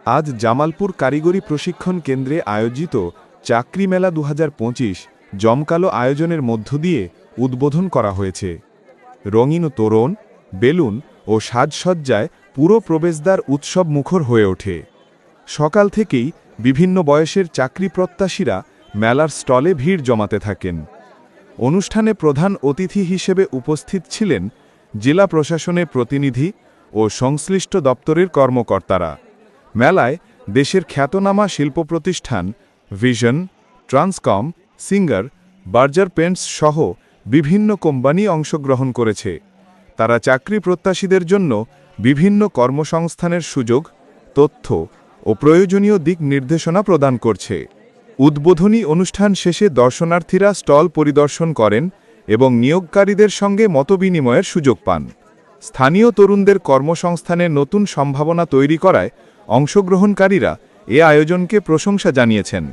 আজ জামালপুর কারিগরি প্রশিক্ষণ কেন্দ্রে আয়োজিত চাকরি মেলা ২০২৫ জমকালো আয়োজনের মধ্য দিয়ে উদ্বোধন করা হয়েছে। রঙিন তোরণ, বেলুন ও সাজসজ্জায় পুরো প্রবেশদ্বার উৎসব মুখর হয়ে ওঠে। সকাল থেকেই বিভিন্ন বয়সের চাকরি প্রত্যাশীরা মেলার স্টলে ভিড় জমাতে থাকেন। অনুষ্ঠানে প্রধান অতিথি হিসেবে উপস্থিত ছিলেন জেলা প্রশাসনের প্রতিনিধি ও সংশ্লিষ্ট দপ্তরের কর্মকর্তারা। মেলায় দেশের খ্যাতনামা শিল্প প্রতিষ্ঠান vision, Transcom, singer, Berger paints সহ বিভিন্ন কোম্পানি অংশগ্রহণ করেছে। তারা চাকরি প্রত্যাশীদের জন্য বিভিন্ন কর্মসংস্থানের সুযোগ, তথ্য ও প্রয়োজনীয় দিক নির্দেশনা প্রদান করছে। উদ্বোধনী অনুষ্ঠান শেষে দর্শনার্থীরা স্টল পরিদর্শন করেন এবং নিয়োগকারীদের সঙ্গে মতবিনিময়ের সুযোগ পান। স্থানীয় তরুণদের কর্মসংস্থানের নতুন সম্ভাবনা তৈরি করায় অংশগ্রহণকারীরা এ আয়োজনকে প্রশংসা জানিয়েছেন।